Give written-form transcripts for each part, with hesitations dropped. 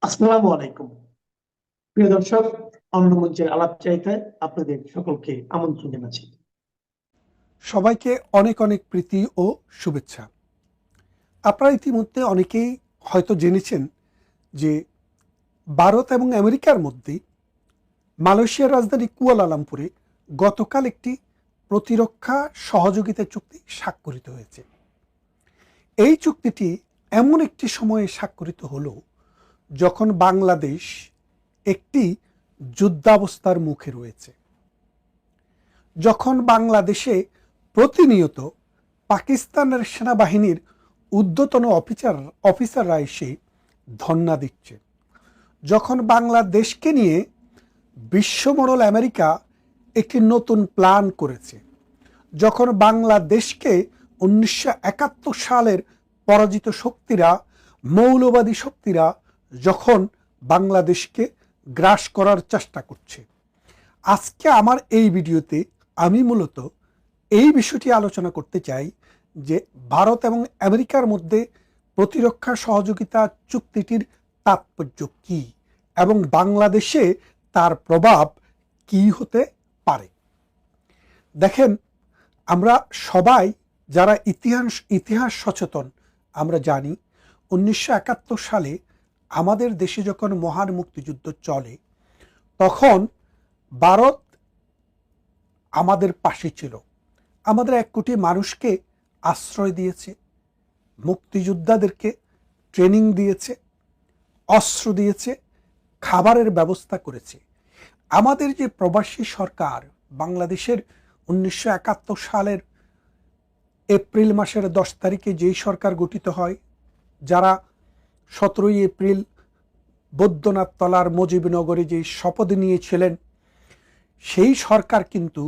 আসসালামু আলাইকুম। প্রিয় দর্শক, অন্য মঞ্চের আলাপ চাইতে আপনাদের সকলকে আমন্ত্রণ জানাচ্ছি। সবাইকে অনেক অনেক প্রীতি ও শুভেচ্ছা। আপনারা ইতিমধ্যে অনেকেই হয়তো জেনেছেন যে ভারত এবং আমেরিকার মধ্যে মালয়েশিয়ার রাজধানী কুয়ালালামপুরে গতকাল একটি প্রতিরক্ষা সহযোগিতা চুক্তি স্বাক্ষরিত হয়েছে। এই চুক্তিটি এমন একটি সময়ে স্বাক্ষরিত হলো যখন বাংলাদেশ একটি যুদ্ধাবস্থার মুখে রয়েছে, যখন বাংলাদেশে প্রতিনিয়ত পাকিস্তানের সেনাবাহিনীর ঊর্ধ্বতন অফিসাররা এসে ধর্ণা দিচ্ছে, যখন বাংলাদেশকে নিয়ে বিশ্বমোড়ল আমেরিকা একটি নতুন প্ল্যান করেছে, যখন বাংলাদেশকে 1971 সালের পরাজিত শক্তিরা, মৌলবাদী শক্তিরা যখন বাংলাদেশকে গ্রাস করার চেষ্টা করছে। আজকে আমার এই ভিডিওতে আমি মূলত এই বিষয়টি আলোচনা করতে চাই যে ভারত এবং আমেরিকার মধ্যে প্রতিরক্ষা সহযোগিতা চুক্তিটির তাৎপর্য কী এবং বাংলাদেশে তার প্রভাব কী হতে পারে। দেখেন, আমরা সবাই যারা ইতিহাস সচেতন, আমরা জানি 1971 সালে আমাদের দেশে যখন মহান মুক্তিযুদ্ধ চলে তখন ভারত আমাদের পাশে ছিল, আমাদের 1 কোটি মানুষকে আশ্রয় দিয়েছে, মুক্তিযোদ্ধাদেরকে ট্রেনিং দিয়েছে, অস্ত্র দিয়েছে, খাবারের ব্যবস্থা করেছে। আমাদের যে প্রবাসী সরকার বাংলাদেশের 1971 সালের এপ্রিল মাসের 10 তারিখে যেই সরকার গঠিত হয়, যারা 17 এপ্রিল বৈদ্যনাথ তলার মুজিবনগরে যে শপথ নিয়েছিলেন, সেই সরকার কিন্তু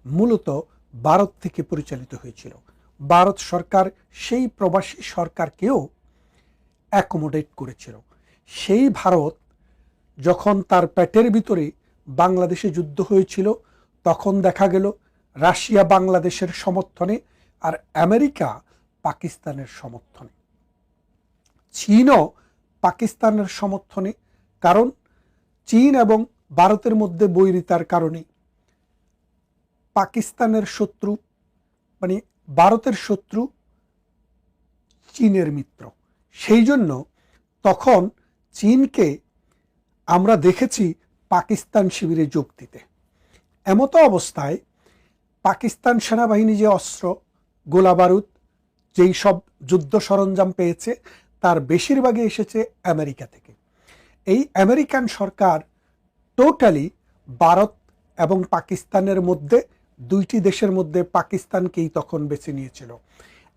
মূলত ভারত থেকে পরিচালিত হয়েছিল। ভারত সরকার সেই প্রবাসী সরকারকেও অ্যাকোমোডেট করেছিল। সেই ভারত যখন তার পেটের ভিতরে বাংলাদেশে যুদ্ধ হয়েছিল, তখন দেখা গেল রাশিয়া বাংলাদেশের সমর্থনে আর আমেরিকা পাকিস্তানের সমর্থনে, চীনও পাকিস্তানের সমর্থনে। কারণ চীন এবং ভারতের মধ্যে বৈরিতার কারণে পাকিস্তানের শত্রু মানে ভারতের শত্রু চীনের মিত্র। সেই জন্য তখন চীনকে আমরা দেখেছি পাকিস্তান শিবিরে যোগ দিতে। এমতো অবস্থায় পাকিস্তান সেনাবাহিনী যে অস্ত্র, গোলা বারুদ, যেই সব যুদ্ধ সরঞ্জাম পেয়েছে তার বেশিরভাগই এসেছে আমেরিকা থেকে। এই আমেরিকান সরকার টোটালি ভারত এবং পাকিস্তানের মধ্যে, দুইটি দেশের মধ্যে পাকিস্তানকেই তখন বেছে নিয়েছিল।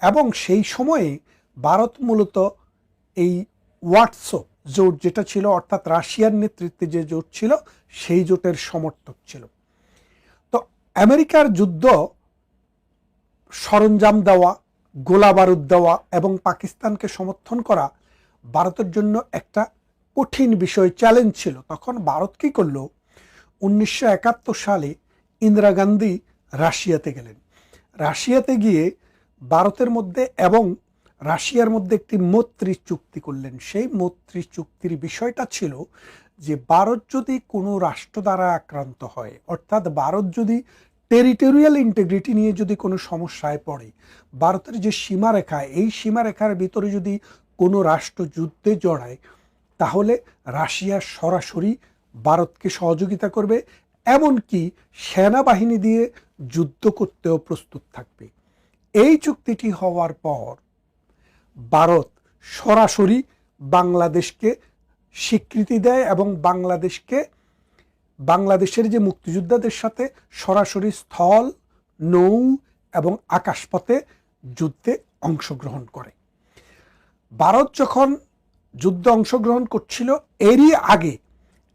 এবং সেই সময়ে ভারত মূলত এই ওয়াটসো জোট যেটা ছিল, অর্থাৎ রাশিয়ার নেতৃত্বে যে জোট ছিল, সেই জোটের সমর্থক ছিল। তো আমেরিকার যুদ্ধ সরঞ্জাম দেওয়া, গোলা বারুদ দেওয়া এবং পাকিস্তানকে সমর্থন করা ভারতের জন্য একটা কঠিন বিষয়, চ্যালেঞ্জ ছিল। তখন ভারত কী করল, 1971 সালে ইন্দিরা গান্ধী রাশিয়াতে গেলেন। রাশিয়াতে গিয়ে ভারতের মধ্যে এবং রাশিয়ার মধ্যে একটি মৈত্রী চুক্তি করলেন। সেই মৈত্রী চুক্তির বিষয়টা ছিল যে ভারত যদি কোনো রাষ্ট্র দ্বারা আক্রান্ত হয়, অর্থাৎ ভারত যদি টেরিটোরিয়াল ইন্টিগ্রিটি নিয়ে যদি কোনো সমস্যায় পড়ে, ভারতের যে সীমারেখা, এই সীমারেখার ভিতরে যদি কোনো রাষ্ট্র যুদ্ধে জড়ায়, তাহলে রাশিয়া সরাসরি ভারতকে সহযোগিতা করবে, এমনকি সেনাবাহিনী দিয়ে যুদ্ধ করতেও প্রস্তুত থাকবে। এই চুক্তিটি হওয়ার পর ভারত সরাসরি বাংলাদেশকে স্বীকৃতি দেয় এবং বাংলাদেশের যে মুক্তিযোদ্ধাদের সাথে সরাসরি স্থল, নৌ এবং আকাশপথে যুদ্ধে অংশগ্রহণ করে। ভারত যখন যুদ্ধে অংশগ্রহণ করছিল, এরই আগে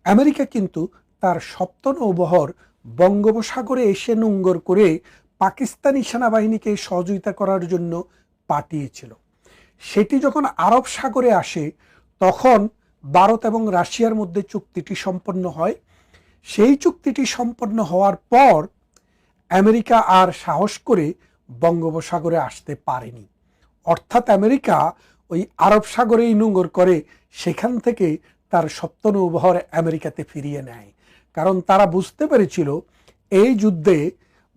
আমেরিকা কিন্তু তার 7 নৌবহর বঙ্গোপসাগরে এসে নোঙর করে পাকিস্তানি সেনাবাহিনীকে সহযোগিতা করার জন্য পাঠিয়েছিল। সেটি যখন আরব সাগরে আসে, তখন ভারত এবং রাশিয়ার মধ্যে চুক্তিটি সম্পন্ন হয়। সেই চুক্তিটি সম্পন্ন হওয়ার পর আমেরিকা আর সাহস করে বঙ্গোপসাগরে আসতে পারেনি। অর্থাৎ আমেরিকা ওই আরব সাগরেই নোঙর করে সেখান থেকে তার সপ্তনৌবহর আমেরিকাতে ফিরিয়ে নেয়। কারণ তারা বুঝতে পেরেছিল এই যুদ্ধে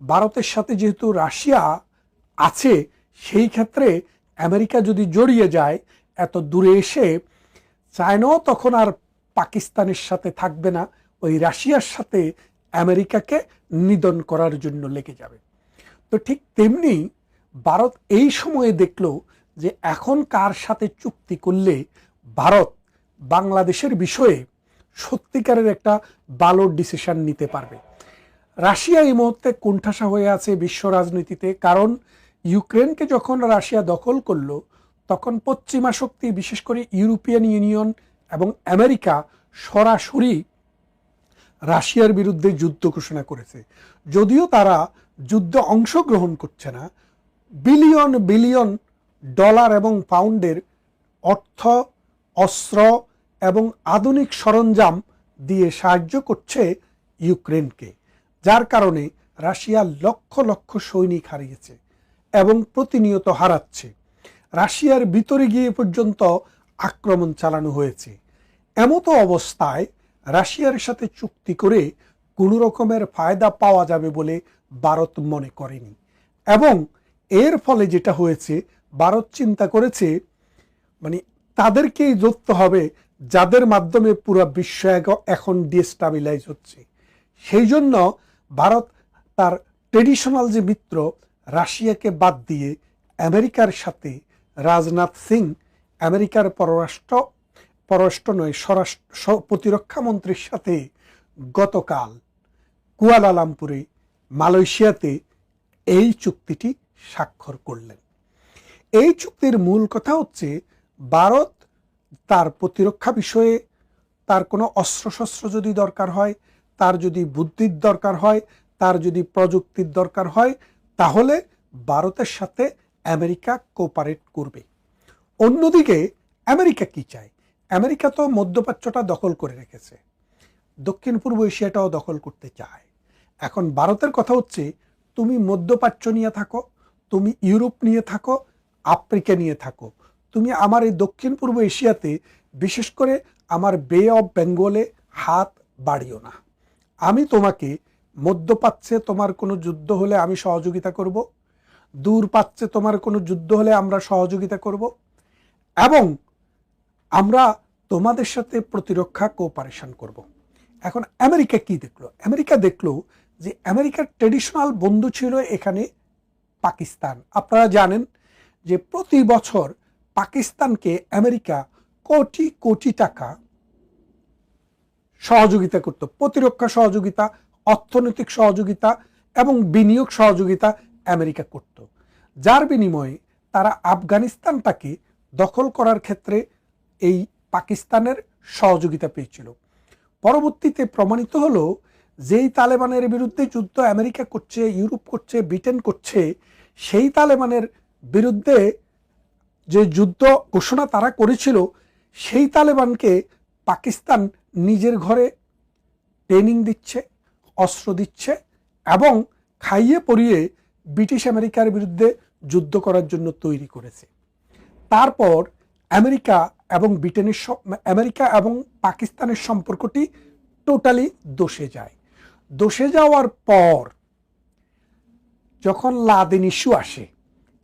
ভারতের সাথে যেহেতু রাশিয়া আছে, সেই ক্ষেত্রে আমেরিকা যদি জড়িয়ে যায়, এত দূরে এসে চায়নাও তখন আর পাকিস্তানের সাথে থাকবে না, ওই রাশিয়ার সাথে আমেরিকাকে নিধন করার জন্য লেগে যাবে। তো ঠিক তেমনি ভারত এই সময়ে দেখলো যে এখন কার সাথে চুক্তি করলে ভারত বাংলাদেশের বিষয়ে সত্যিকারের একটা ভালো ডিসিশন নিতে পারবে। রাশিয়া এই মুহূর্তে কোণঠাসা হয়ে আছে বিশ্ব রাজনীতিতে, কারণ ইউক্রেনকে যখন রাশিয়া দখল করলো তখন পশ্চিমা শক্তি, বিশেষ করে ইউরোপিয়ান ইউনিয়ন এবং আমেরিকা সরাসরি রাশিয়ার বিরুদ্ধে যুদ্ধ ঘোষণা করেছে। যদিও তারা যুদ্ধে অংশগ্রহণ করছে না, বিলিয়ন বিলিয়ন ডলার এবং পাউন্ডের অর্থ, অস্ত্র এবং আধুনিক সরঞ্জাম দিয়ে সাহায্য করছে ইউক্রেনকে, যার কারণে রাশিয়া লক্ষ লক্ষ সৈনিক হারিয়েছে এবং প্রতিনিয়ত হারাচ্ছে। রাশিয়ার ভিতরে গিয়ে পর্যন্ত আক্রমণ চালানো হয়েছে। এমতো অবস্থায় রাশিয়ার সাথে চুক্তি করে কোনো রকমের ফায়দা পাওয়া যাবে বলে ভারত মনে করেনি, এবং এর ফলে যেটা হয়েছে, ভারত চিন্তা করেছে মানে তাদেরকেই ধরতে হবে যাদের মাধ্যমে পুরো বিশ্ব এখন ডিস্টাবিলাইজ হচ্ছে। সেই জন্য ভারত তার ট্রেডিশনাল যে মিত্র রাশিয়াকে বাদ দিয়ে আমেরিকার সাথে রাজনাথ সিং, আমেরিকার প্রতিরক্ষা মন্ত্রীর সাথে গতকাল কুয়ালালামপুরে মালয়েশিয়াতে এই চুক্তিটি স্বাক্ষর করলেন। এই চুক্তির মূল কথা হচ্ছে, ভারত তার প্রতিরক্ষা বিষয়ে তার কোনো অস্ত্রশস্ত্র যদি দরকার হয়, তার যদি বুদ্ধির দরকার হয়, তার যদি প্রযুক্তির দরকার হয়, তাহলে ভারতের সাথে আমেরিকা কোঅপারেট করবে। অন্যদিকে আমেরিকা কি চায়? আমেরিকা তো মধ্যপ্রাচ্যটা দখল করে রেখেছে, দক্ষিণ পূর্ব এশিয়াটাও দখল করতে চায়। এখন ভারতের কথা হচ্ছে, তুমি মধ্যপ্রাচ্য নিয়ে থাকো, তুমি ইউরোপ নিয়ে থাকো, আফ্রিকা নিয়ে থাকো, তুমি আমার এই দক্ষিণ পূর্ব এশিয়াতে, বিশেষ করে আমার বে অফ বেঙ্গলে হাত বাড়িও না। আমি তোমাকে মধ্যপ্রাচ্যে তোমার কোনো যুদ্ধ হলে আমি সহযোগিতা করব, দূর প্রাচ্যে তোমার কোনো যুদ্ধ হলে আমরা সহযোগিতা করব, এবং আমরা তোমাদের সাথে প্রতিরক্ষা কোঅপারেশন করব। এখন আমেরিকা কি দেখলো? আমেরিকা দেখলো যে আমেরিকার ট্রেডিশনাল বন্ধু ছিল এখানে পাকিস্তান। আপনারা জানেন যে প্রতি বছর পাকিস্তানকে আমেরিকা কোটি কোটি টাকা সহযোগিতা করত, প্রতিরক্ষা সহযোগিতা, অর্থনৈতিক সহযোগিতা এবং বিনিয়োগ সহযোগিতা আমেরিকা করত, যার বিনিময়ে তারা আফগানিস্তানটাকে দখল করার ক্ষেত্রে এই পাকিস্তানের সহযোগিতা পেয়েছিল। পরবর্তীতে প্রমাণিত হলো, যেই তালেবানের বিরুদ্ধে যুদ্ধ আমেরিকা করছে, ইউরোপ করছে, ব্রিটেন করছে, সেই তালেবানের বিরুদ্ধে যে যুদ্ধ ঘোষণা তারা করেছিল, সেই তালেবানকে পাকিস্তান নিজের ঘরে ট্রেনিং দিচ্ছে, অস্ত্র দিচ্ছে এবং খাইয়ে পরিয়ে ব্রিটিশ আমেরিকার বিরুদ্ধে যুদ্ধ করার জন্য তৈরি করেছে। তারপর আমেরিকা এবং আমেরিকা এবং পাকিস্তানের সম্পর্কটি টোটালি দোষে যায়। দোষে যাওয়ার পর যখন লাদেন ইস্যু আসে,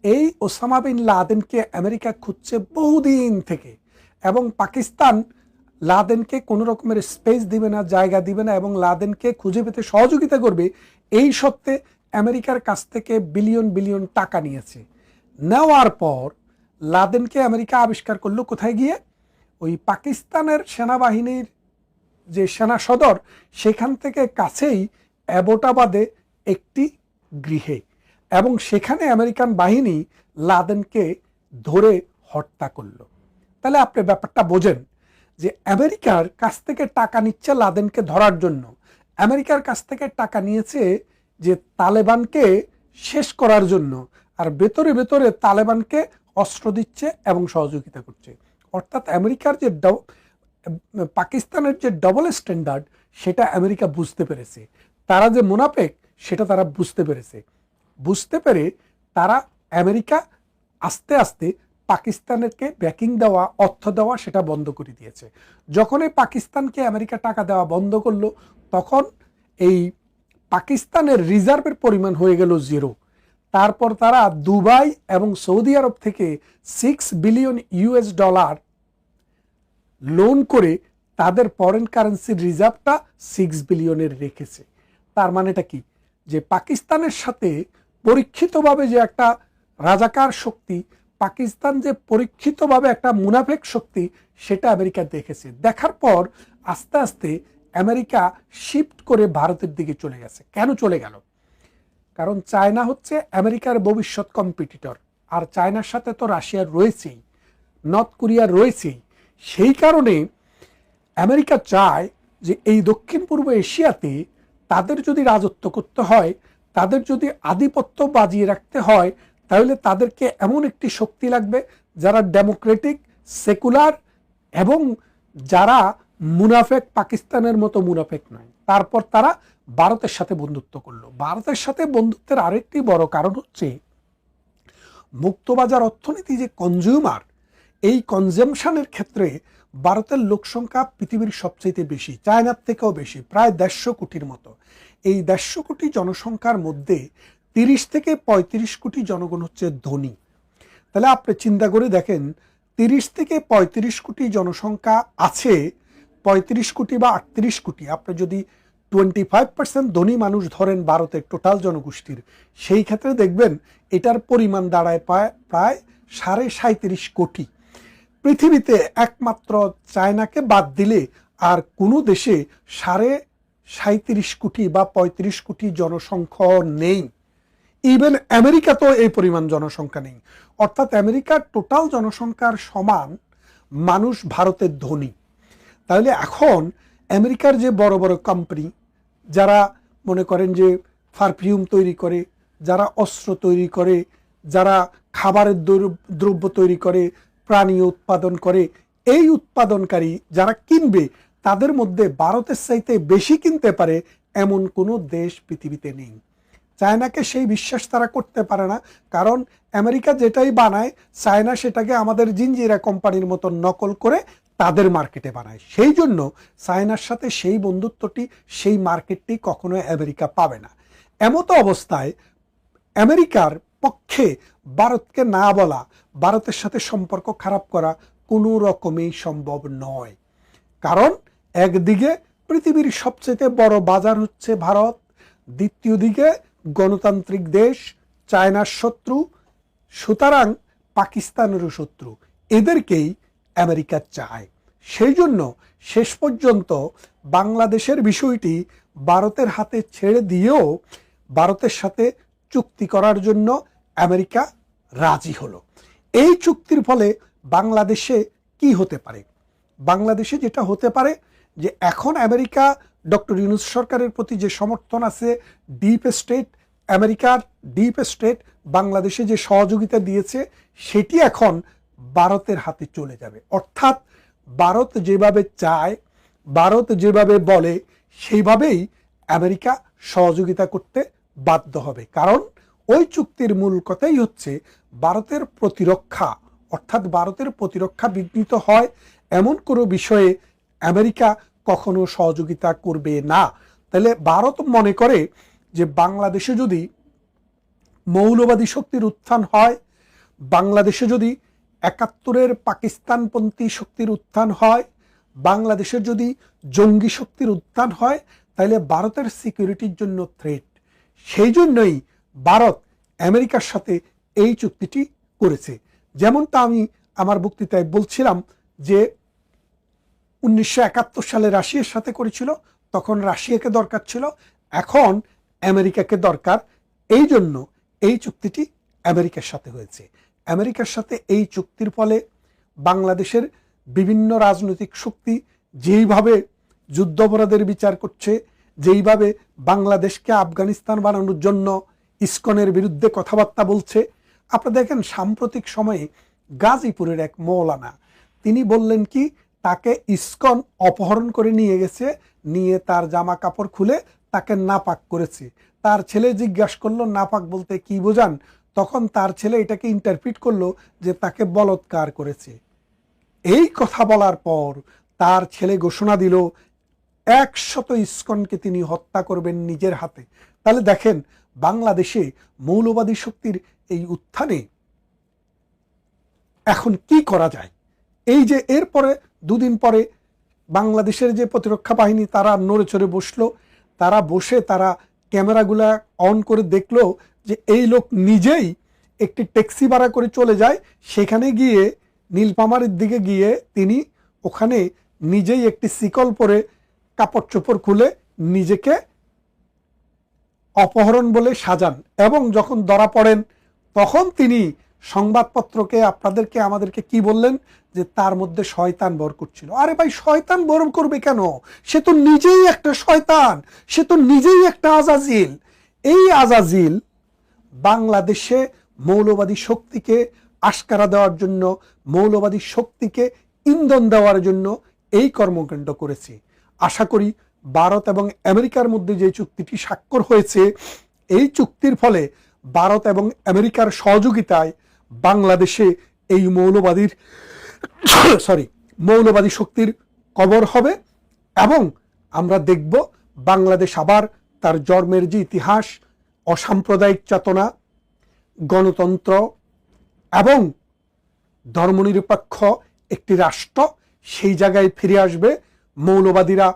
এই ওসামা বিন লাদেনকে আমেরিকা খুঁজছে বহুদিন থেকে, এবং পাকিস্তান লাদেনকে কোনো রকমের স্পেস দিবে না, জায়গা দিবে না, এবং লাদেনকে খুঁজে পেতে সহযোগিতা করবে। এই সত্ত্বে আমেরিকার কাছ থেকে বিলিয়ন বিলিয়ন টাকা নিয়েছে। নেওয়ার পর লাদেনকে আমেরিকা আবিষ্কার করলো কোথায় গিয়ে? ওই পাকিস্তানের সেনাবাহিনীর যে সেনা সদর, সেখান থেকে কাছেই অ্যাবোটাবাদে একটি গৃহে, এবং সেখানে আমেরিকান বাহিনী লাদেনকে ধরে হত্যা করলো। তাহলে আপনি ব্যাপারটা বোঝেন যে আমেরিকার কাছ থেকে টাকা নিচ্ছে লাদেনকে ধরার জন্য, আমেরিকার কাছ থেকে টাকা নিয়েছে যে তালেবানকে শেষ করার জন্য, আর ভেতরে ভেতরে তালেবানকে অস্ত্র দিচ্ছে এবং সহযোগিতা করছে। অর্থাৎ আমেরিকার যে পাকিস্তানের যে ডবল স্ট্যান্ডার্ড, সেটা আমেরিকা বুঝতে পেরেছে। তারা যে মুনাফেক, সেটা তারা বুঝতে পেরেছে। বুঝতে পেরে তারা আমেরিকা আস্তে আস্তে পাকিস্তানকে ব্যাকিং দেওয়া, অর্থ দেওয়া সেটা বন্ধ করে দিয়েছে। যখন এই পাকিস্তানকে আমেরিকা টাকা দেওয়া বন্ধ করলো, তখন এই পাকিস্তানের রিজার্ভের পরিমাণ হয়ে গেল 0। তারপর তারা দুবাই এবং সৌদি আরব থেকে $6 বিলিয়ন লোন করে তাদের ফরেন কারেন্সির রিজার্ভটা 6 বিলিয়নের রেখেছে। তার মানেটা কি? যে পাকিস্তানের সাথে পরীক্ষিতভাবে যে একটা রাজাকার শক্তি, পাকিস্তান যে পরীক্ষিতভাবে একটা মুনাফেক শক্তি, সেটা আমেরিকা দেখেছে। দেখার পর আস্তে আস্তে আমেরিকা শিফট করে ভারতের দিকে চলে গেছে। কেন চলে গেল? কারণ চায়না হচ্ছে আমেরিকার ভবিষ্যৎ কম্পিটিটর, আর চায়নার সাথে তো রাশিয়ার রয়েছেই, নর্থ কোরিয়ার রয়েছেই। সেই কারণে আমেরিকা চায় যে এই দক্ষিণ পূর্ব এশিয়াতে তাদের যদি রাজত্ব করতে হয়, তাদের যদি আধিপত্য বাজিয়ে রাখতে হয়, তাহলে তাদেরকে এমন একটি শক্তি লাগবে যারা ডেমোক্রেটিক, সেকুলার এবং যারা মুনাফেক, পাকিস্তানের মতো মুনাফেক নয়। তারপর তারা ভারতের সাথে বন্ধুত্ব করলো। ভারতের সাথে বন্ধুত্বের আরেকটি বড় কারণ হচ্ছে মুক্তবাজার অর্থনীতি, যে কনজিউমার, এই কনজামশনের ক্ষেত্রে ভারতের লোক সংখ্যা পৃথিবীর সবচেয়ে বেশি, চায়নার থেকেও বেশি, প্রায় 150 কোটির মতো। এই 150 কোটি জনসংখ্যার মধ্যে 30 থেকে 35 কোটি জনগণ হচ্ছে ধনী। তাহলে আপনি চিন্তা করে দেখেন, 30 থেকে 35 কোটি জনসংখ্যা আছে, 35 কোটি বা 38 কোটি, আপনি যদি 25% ধনী মানুষ ধরেন ভারতের টোটাল জনগোষ্ঠীর, সেই ক্ষেত্রে দেখবেন এটার পরিমাণ দাঁড়ায় প্রায় 37.5 কোটি। পৃথিবীতে একমাত্র চায়নাকে বাদ দিলে আর কোনো দেশে 37.5 কোটি বা 35 কোটি জনসংখ্যা নেই। ইভেন আমেরিকা তো এই পরিমাণ জনসংখ্যা নেই। অর্থাৎ আমেরিকার টোটাল জনসংখ্যার সমান মানুষ ভারতের ধনী। তাহলে এখন আমেরিকার যে বড় বড় কোম্পানি, যারা মনে করেন যে পারফিউম তৈরি করে, যারা অস্ত্র তৈরি করে, যারা খাবারের দ্রব্য তৈরি করে, প্রাণী উৎপাদন করে, এই উৎপাদনকারী যারা কিনবে, তাদের মধ্যে ভারতের চাইতে বেশি কিনতে পারে এমন কোনো দেশ পৃথিবীতে নেই। চায়নাকে সেই বিশ্বাস তারা করতে পারে না, কারণ আমেরিকা যেটাই বানায়, চায়না সেটাকে আমাদের জিঞ্জিরা কোম্পানির মতো নকল করে তাদের মার্কেটে বানায়। সেই জন্য চায়নার সাথে সেই বন্ধুত্বটি, সেই মার্কেটটি কখনো আমেরিকা পাবে না। এমতো অবস্থায় আমেরিকার পক্ষে ভারতকে না বলা, ভারতের সাথে সম্পর্ক খারাপ করা কোনো রকমই সম্ভব নয়। কারণ একদিকে পৃথিবীর সবচেয়ে বড় বাজার হচ্ছে ভারত, দ্বিতীয় দিকে গণতান্ত্রিক দেশ, চায়নার শত্রু, সুতরাং পাকিস্তানেরও শত্রু, এদেরকেই আমেরিকা চায়। সেই জন্য শেষ পর্যন্ত বাংলাদেশের বিষয়টি ভারতের হাতে ছেড়ে দিয়েও ভারতের সাথে চুক্তি করার জন্য আমেরিকা রাজি হলো। এই চুক্তির ফলে বাংলাদেশে কি হতে পারে? বাংলাদেশে যেটা হতে পারে যে এখন আমেরিকা ডক্টর ইউনূস সরকারের প্রতি যে সমর্থন আছে, ডিপ স্টেট, আমেরিকার ডিপ স্টেট বাংলাদেশে যে সহযোগিতা দিয়েছে, সেটি এখন ভারতের হাতে চলে যাবে। অর্থাৎ ভারত যেভাবে চায়, ভারত যেভাবে বলে, সেইভাবেই আমেরিকা সহযোগিতা করতে বাধ্য হবে। কারণ ওই চুক্তির মূল কথাই হচ্ছে ভারতের প্রতিরক্ষা, অর্থাৎ ভারতের প্রতিরক্ষা বিঘ্নিত হয় এমন কোনো বিষয়ে আমেরিকা কখনো সহযোগিতা করবে না। তাহলে ভারত মনে করে যে বাংলাদেশে যদি মৌলবাদী শক্তির উত্থান হয়, বাংলাদেশে যদি 71-এর পাকিস্তানপন্থী শক্তির উত্থান হয়, বাংলাদেশের যদি জঙ্গি শক্তির উত্থান হয়, তাহলে ভারতের সিকিউরিটির জন্য থ্রেট। সেই জন্যই ভারত আমেরিকার সাথে এই চুক্তিটি করেছে। যেমনটা আমি আমার বক্তৃতায় বলছিলাম যে 1971 সালে রাশিয়ার সাথে করেছিল, তখন রাশিয়াকে দরকার ছিল, এখন আমেরিকাকে দরকার। এই জন্য এই চুক্তিটি আমেরিকার সাথে হয়েছে। আমেরিকার সাথে এই চুক্তির ফলে বাংলাদেশের বিভিন্ন রাজনৈতিক শক্তি যেইভাবে যুদ্ধাপরাধের বিচার করছে, যেইভাবে বাংলাদেশকে আফগানিস্তান বানানোর জন্য ইসকনের বিরুদ্ধে কথাবার্তা বলছে। আপনারা দেখেন সাম্প্রতিক সময়ে গাজীপুরের এক মৌলানা, তিনি বললেন কি, তাকে ইসকন অপহরণ করে নিয়ে গেছে, নিয়ে তার জামা কাপড় খুলে তাকে নাপাক করেছে। তার ছেলে জিজ্ঞাসা করলো নাপাক বলতে কি বোঝান? তখন তার ছেলে এটাকে ইন্টারপ্রিট করলো যে তাকে বলৎকার করেছে। এই কথা বলার পর তার ছেলে ঘোষণা দিল 100 ইস্কনকে তিনি হত্যা করবেন নিজের হাতে। তাহলে দেখেন বাংলাদেশে মৌলবাদী শক্তির এই উত্থানে এখন কি করা যায়। এই যে এরপরে দুদিন পরে বাংলাদেশের যে প্রতিরক্ষা বাহিনী তারা নড়ে চড়ে বসলো, তারা বসে তারা ক্যামেরাগুলা অন করে দেখলো যে এই লোক নিজেই একটি ট্যাক্সি ভাড়া করে চলে যায়, সেখানে গিয়ে নীলফামারীর দিকে গিয়ে তিনি ওখানে নিজেই একটি শিকল পরে কাপড় চোপড় খুলে নিজেকে অপহরণ বলে সাজান, এবং যখন ধরা পড়েন তখন তিনি সংবাদপত্রকে আপনাদেরকে আমাদেরকে কি বললেন যে তার মধ্যে শয়তান ভর করছিল। আরে ভাই, শয়তান ভর করবে কেন? সে তো নিজেই একটা শয়তান, সে তো নিজেই একটা আজাজিল। এই আজাজিল বাংলাদেশে মৌলবাদী শক্তিকে আশকারা দেওয়ার জন্য, মৌলবাদী শক্তিকে ইন্ধন দেওয়ার জন্য এই কর্মকাণ্ড করেছে। আশা করি ভারত এবং আমেরিকার মধ্যে যে চুক্তিটি স্বাক্ষর হয়েছে, এই চুক্তির ফলে ভারত এবং আমেরিকার সহযোগিতায় বাংলাদেশে এই মৌলবাদী শক্তির কবর হবে, এবং আমরা দেখব বাংলাদেশ আবার তার জন্মের যে ইতিহাস, অসাম্প্রদায়িক চেতনা, গণতন্ত্র এবং ধর্মনিরপেক্ষ একটি রাষ্ট্র, সেই জায়গায় ফিরে আসবে। মৌলবাদীরা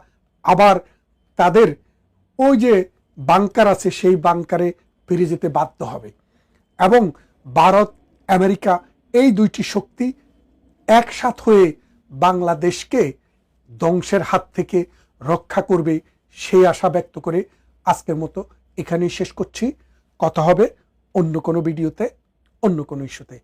আবার তাদের ওই যে বাংকার আছে সেই বাংকারে ফিরে যেতে বাধ্য হবে, এবং ভারত আমেরিকা এই দুইটি শক্তি একসাথ হয়ে বাংলাদেশকে ধ্বংসের হাত থেকে রক্ষা করবে, সেই আশা ব্যক্ত করে আজকের মতো এখানেই শেষ করছি। কথা হবে অন্য কোনো ভিডিওতে, অন্য কোনো ইস্যুতে।